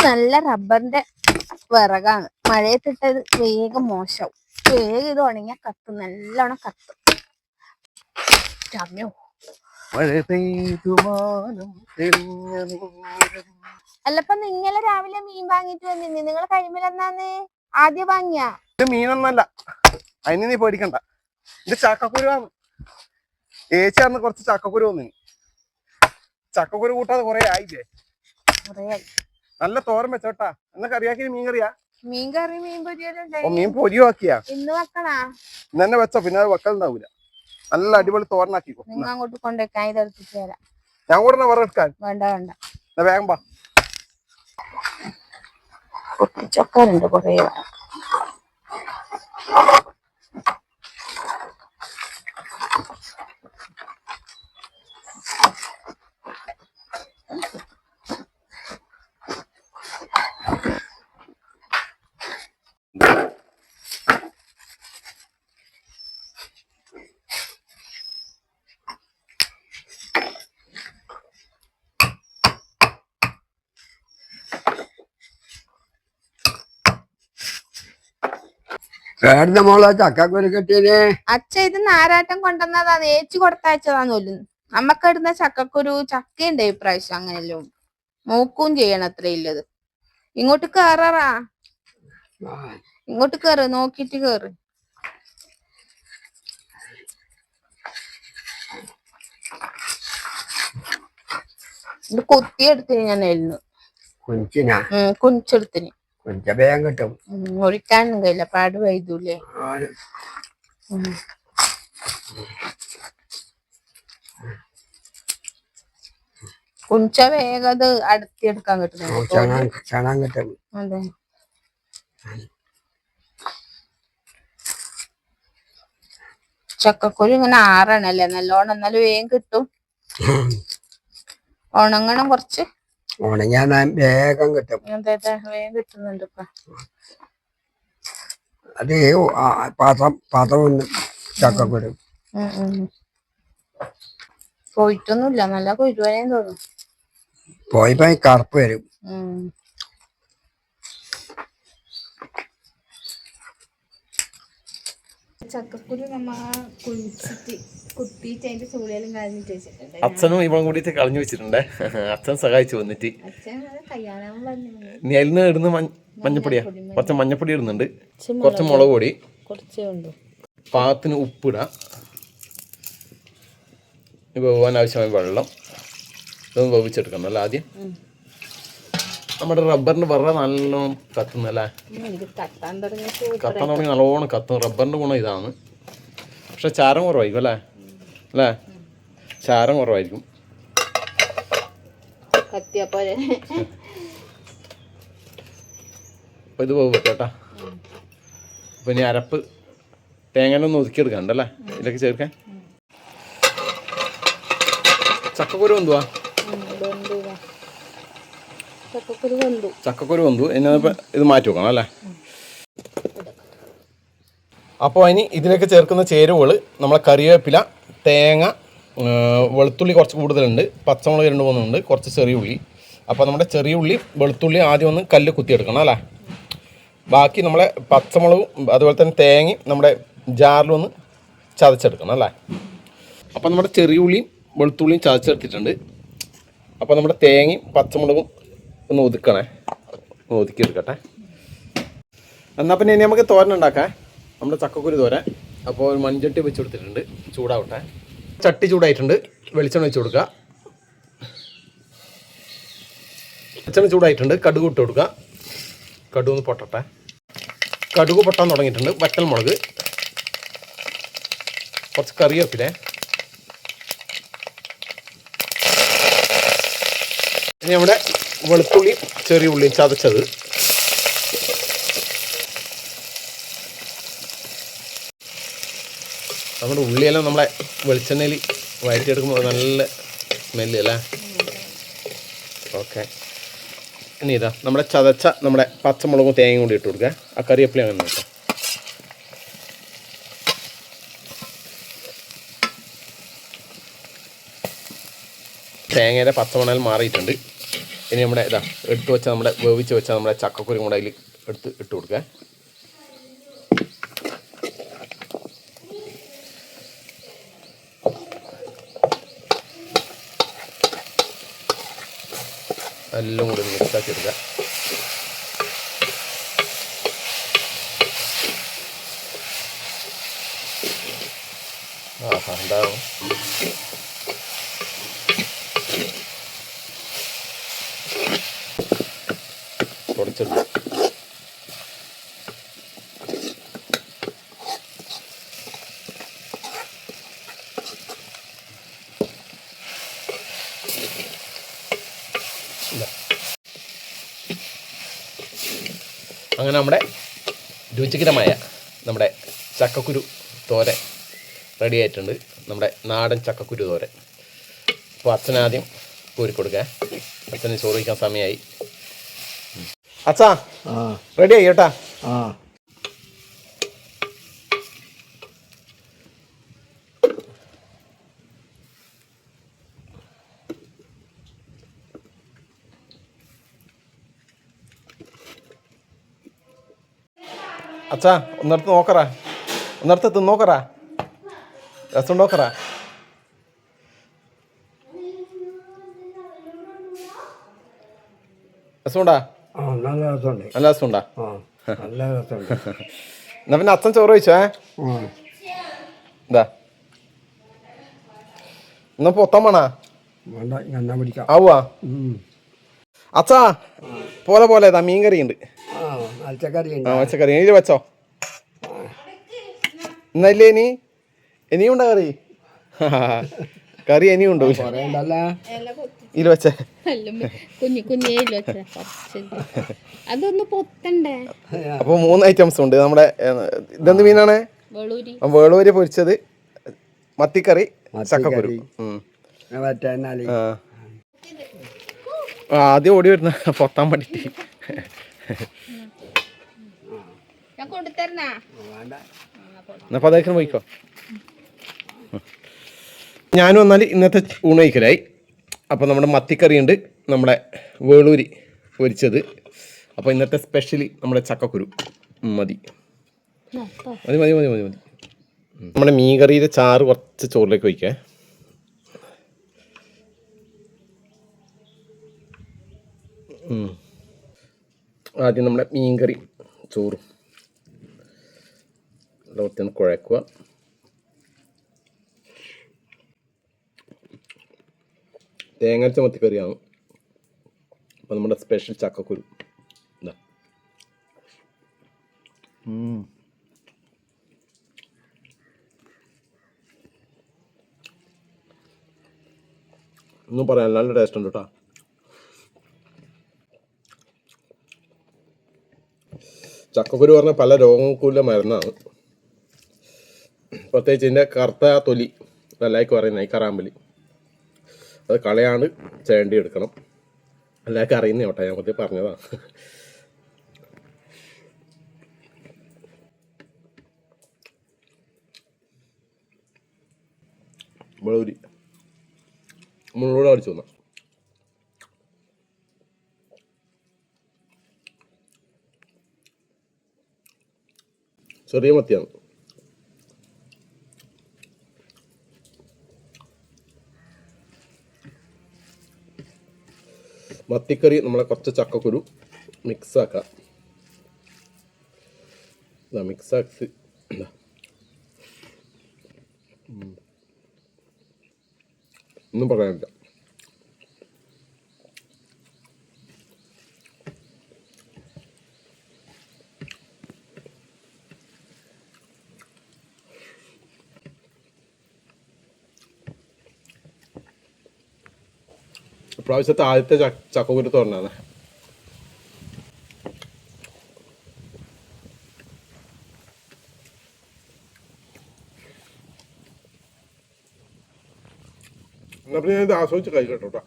നല്ല റബ്ബറിന്റെ വിറകാണ്. മഴയത്തിട്ടത് വേഗം മോശവും. വേഗം ഇത് ഉണങ്ങിയ കത്തും, നല്ലോണം കത്തും. അല്ലപ്പ നിങ്ങളെ രാവിലെ മീൻ വാങ്ങിട്ട് വന്നിന്, നിങ്ങൾ കഴിയുമ്പോൾ എന്നാന്ന് ആദ്യം വാങ്ങിയ മീനൊന്നല്ല. അതിന് നീ പേടിക്കണ്ട. ഇത് ചക്കക്കുരുവാണ്. ഏച്ചിയാന്ന് കുറച്ച് ചക്കക്കുരു വന്നിന്. ചക്കക്കുരു കൂട്ടാതെ കൊറേ ആയില്ലേ? നല്ല തോരൻ വെച്ചോട്ടാ. എന്നാ കറിയാക്കി മീൻ കറിയാ? മീൻ കറി മീൻ പൊരിയോ? മീൻ പൊരിയോ ആക്കിയാ? ഇന്ന് വെക്കണാ? ഇന്ന് തന്നെ വെച്ചോ, പിന്നെ അത് വെക്കലുണ്ടാവൂല. നല്ല അടിപൊളി തോരനാക്കിക്കോ. നിങ്ങൾ അങ്ങോട്ട് കൊണ്ടുവയ്ക്കാൻ ഇതെടുത്തിട്ട് തരാം. ഞാൻ കൂടെ വറ എടുക്കാൻ. വേണ്ട വേണ്ട, വേഗം പാ. പൊട്ടിച്ചൊക്കാറുണ്ട് കൊറേ. മോളെ ചക്കക്കുരു കെട്ടിയേ അച്ഛ ഇത് നാരാട്ടം കൊണ്ടുവന്നതാ, ഏച്ചു കൊടുത്തയച്ചതാന്ന് തോന്നുന്നു. നമ്മക്കിടുന്ന ചക്കക്കുരു ചക്കയുണ്ട് ഇപ്രാവശ്യം. അങ്ങനെയല്ലോ മൂക്കും ചെയ്യണം അത്രയില്ലത്. ഇങ്ങോട്ട് കേറാ, ഇങ്ങോട്ട് കേറ്, നോക്കിട്ട് കേറ്. ഇത് കൊത്തിയെടുത്തിന് ഞാൻ എല്ലുന്നു. കുഞ്ചെടുത്തിന് വേഗം കിട്ടും. ഒഴിക്കാനും കഴിയില്ല, പാട് വൈദൂലേ. കുഞ്ച വേഗം അത് അടുത്തെടുക്കാൻ കിട്ടും. അതെ, ചക്കക്കുരു ഇങ്ങനെ ആറണല്ലേ നല്ലോണം, എന്നാലും വേഗം കിട്ടും. ഉണങ്ങണം കുറച്ച്. ഉണങ്ങിയാ വേഗം കിട്ടും. അതെ വേഗം കിട്ടുന്നുണ്ട് ഇപ്പൊ. അത് പാത്രം ചക്കക്കുരു പോയിട്ടൊന്നുമില്ല, നല്ല കുരുവനേം തോന്നും. പോയിപ്പോ കറുപ്പ് വരും. ചക്കക്കുരു നമ്മ കുഴിച്ചിട്ട് കുത്തിയിട്ട് അതിന്റെ ചൂളയിലും കളഞ്ഞിട്ട് വെച്ചിട്ടുണ്ട്. അച്ഛനും ഇവളും കൂടിയിട്ട് കളഞ്ഞു വെച്ചിട്ടുണ്ട്. അച്ഛൻ സഹായിച്ചു വന്നിട്ട്. നീ അതിൽ നിന്ന് ഇടുന്ന മഞ്ഞപ്പൊടിയാ, കുറച്ച് മഞ്ഞപ്പൊടി ഇടുന്നുണ്ട്, കുറച്ച് മുളക് പൊടി, പാകത്തിന് ഉപ്പിടാം, വേവാൻ ആവശ്യമായ വെള്ളം. ഇതൊന്ന് വേവിച്ചെടുക്കണം അല്ല ആദ്യം. നമ്മുടെ റബ്ബറിന്റെ വെറ നല്ലോണം കത്തുന്നല്ലേ? കത്താൻ തുടങ്ങി നല്ലോണം കത്തും. റബ്ബറിന്റെ ഗുണം ഇതാണ്. പക്ഷെ ചാരം കുറവായിരിക്കും അല്ലേ? അല്ലേ, ചാരം കുറവായിരിക്കും. അപ്പൊ ഇത് വേവ് കേട്ടാ. അപ്പൊ ഇനി അരപ്പ് തേങ്ങനൊന്ന് ഒതുക്കിയെടുക്കണ്ടല്ലേ ഇതിലേക്ക് ചേർക്കാൻ. ചക്കക്കുരു എന്തുവാ? ചക്കക്കുരു വന്നു. ഇനിയിപ്പോൾ ഇത് മാറ്റി വെക്കണം അല്ലേ? അപ്പോൾ ഇനി ഇതിലേക്ക് ചേർക്കുന്ന ചേരുവകൾ നമ്മളെ കറിവേപ്പില, തേങ്ങ, വെളുത്തുള്ളി കുറച്ച് കൂടുതലുണ്ട്, പച്ചമുളക് 2-3 ഉണ്ട്, കുറച്ച് ചെറിയ ഉള്ളി. അപ്പോൾ നമ്മുടെ ചെറിയ ഉള്ളി വെളുത്തുള്ളി ആദ്യം ഒന്ന് കല്ല് കുത്തിയെടുക്കണം അല്ലേ? ബാക്കി നമ്മളെ പച്ചമുളകും അതുപോലെ തന്നെ തേങ്ങയും നമ്മുടെ ജാറിലൊന്ന് ചതച്ചെടുക്കണം അല്ലേ? അപ്പോൾ നമ്മുടെ ചെറിയ ഉള്ളിയും വെളുത്തുള്ളിയും ചതച്ചെടുത്തിട്ടുണ്ട്. അപ്പോൾ നമ്മുടെ തേങ്ങയും പച്ചമുളകും ഒന്ന് ഒതുക്കണേ, ഒന്ന് ഒതുക്കിയെടുക്കട്ടെ. എന്നാൽ പിന്നെ ഇനി നമുക്ക് തോരൻ ഉണ്ടാക്കാം. നമ്മുടെ ചക്കക്കുരു തോരൻ. അപ്പോൾ ഒരു മൺചട്ടി വെച്ച് കൊടുത്തിട്ടുണ്ട്, ചൂടാവട്ടെ. ചട്ടി ചൂടായിട്ടുണ്ട്, വെളിച്ചെണ്ണ വെച്ച് കൊടുക്കുക. വെളിച്ചെണ്ണ ചൂടായിട്ടുണ്ട്, കടുക് ഇട്ട് കൊടുക്കുക. കടുക് ഒന്ന് പൊട്ടട്ടെ. കടുക് പൊട്ടാൻ തുടങ്ങിയിട്ടുണ്ട്. വറ്റൽമുളക്, കുറച്ച് കറിവേപ്പില, ഇനി നമ്മുടെ വെളുത്തുള്ളി ചെറിയ ഉള്ളി ചതച്ചത്, നമ്മുടെ ഉള്ളിയെല്ലാം നമ്മളെ വെളിച്ചെണ്ണയിൽ വഴറ്റിയെടുക്കുമ്പോൾ നല്ല സ്മെല്ല് അല്ലേ? ഓക്കെ. ഇനി ഇതാ നമ്മുടെ ചതച്ച നമ്മുടെ പച്ചമുളകും തേങ്ങയും കൂടി ഇട്ട് കൊടുക്കുക. ആ കറിവേപ്പില അങ്ങനെ നോക്കാം. തേങ്ങയുടെ പച്ചമണൽ മാറിയിട്ടുണ്ട്. ഇനി നമ്മുടെ ഇതാ എടുത്ത് വെച്ച നമ്മുടെ വേവിച്ച് വെച്ച നമ്മുടെ ചക്കക്കുരു കൂടെ അതിൽ ഇട്ട് കൊടുക്കുക. എല്ലാം കൂടി മിക്സാക്കി എടുക്കുക. ആഹാ ഉണ്ടാവും. തുടച്ചെടുക്കും. അങ്ങനെ നമ്മുടെ രുചികരമായ നമ്മുടെ ചക്കക്കുരു തോരൻ റെഡി ആയിട്ടുണ്ട്. നമ്മുടെ നാടൻ ചക്കക്കുരു തോരൻ. അപ്പോൾ അച്ഛനാദ്യം കോരി കൊടുക്കുക. അച്ഛന് ചോറ് വയ്ക്കാൻ സമയമായി. അച്ഛാ റെഡി ആയി കേട്ടാ. അച്ഛാ ഒന്നിടത്ത് നോക്കറാ, ഒന്നിടത്ത് തിന്നോക്കറാ, രസം നോക്കറാ. രസമുണ്ടാ? നല്ല രസമുണ്ട്. നല്ല രസമുണ്ടാ? നല്ല രസമുണ്ട്. എന്നാ പിന്നെ അച്ഛൻ ചോറ് കഴിച്ചോ? ഇതാ എന്നാ പൊത്താൻ വേണാ? എണ്ണ പിടിക്കാം. ആവുവാ? അച്ഛാ പോലെ പോലെ ഇതാ മീൻ കറി ഉണ്ട്. മത്സ്യക്കറി ഇതിൽ വെച്ചോ. എന്നല്ലേ ഇനിയും ഉണ്ടാ കറി? കറി ഇനിയും ഉണ്ടോ? ഇതിൽ വെച്ചേ. അതൊന്ന് പൊത്തണ്ടേ. അപ്പൊ 3 ഐറ്റംസ് ഉണ്ട്. നമ്മുടെ ഇതെന്ത് മീനാണ്? വേളൂരി പൊരിച്ചത്, മത്തിക്കറി, ചക്കക്കുരു. ആദ്യം ഓടി വരുന്ന പൊത്താൻ വേണ്ടിട്ട്. എന്നപ്പോ അതേക്കും പോയിക്കോ. ഞാനും വന്നാൽ ഇന്നത്തെ ഊണ് കഴിക്കലായി. അപ്പോൾ നമ്മുടെ മത്തിക്കറി ഉണ്ട്, നമ്മുടെ വേളൂരി പൊരിച്ചത്. അപ്പോൾ ഇന്നത്തെ സ്പെഷ്യലി നമ്മുടെ ചക്കക്കുരു. മതി മതി മതി മതി മതി മതി. നമ്മുടെ മീൻ കറിയുടെ ചാറ് കുറച്ച് ചോറിലേക്ക് വയ്ക്കേ. ആദ്യം നമ്മുടെ മീൻ കറി ചോറും ഒന്ന് കുഴക്കുക. തേങ്ങ മത്തിക്കറിയാണ്. അപ്പോൾ നമ്മുടെ സ്പെഷ്യൽ ചക്കക്കുരു ഇതാ. ഒന്നും പറയാൻ നല്ല ടേസ്റ്റ് ഉണ്ട് കേട്ടോ. ചക്കക്കുരു പറഞ്ഞാൽ പല രോഗങ്ങൾക്കുള്ള മരുന്നാണ്. പ്രത്യേകിച്ച് ഇതിൻ്റെ കറുത്ത തൊലി എല്ലാവർക്കും അറിയുന്ന ഈ കറാമ്പലി അത് കളയാണ്ട് ചേണ്ടി എടുക്കണം. എല്ലാവർക്കും അറിയുന്ന കേട്ടോ, ഞാൻ പറ്റി പറഞ്ഞതാണ്. വെളൂരി മുള്ളൂടെ അടിച്ചു വന്ന ചെറിയ മത്തിയാണ്. മത്തിക്കറി നമ്മളെ കുറച്ച് ചക്കക്കുരു മിക്സാക്കാം. മിക്സാക്കി ഒന്നും പറയാനില്ല. ഇപ്രാവശ്യത്തെ ആദ്യത്തെ ചക്കക്കുരു തോരനാണ്. എന്നാ പിന്നെ ഞാൻ ഇത് ആസ്വദിച്ച് കഴിക്കട്ടോ.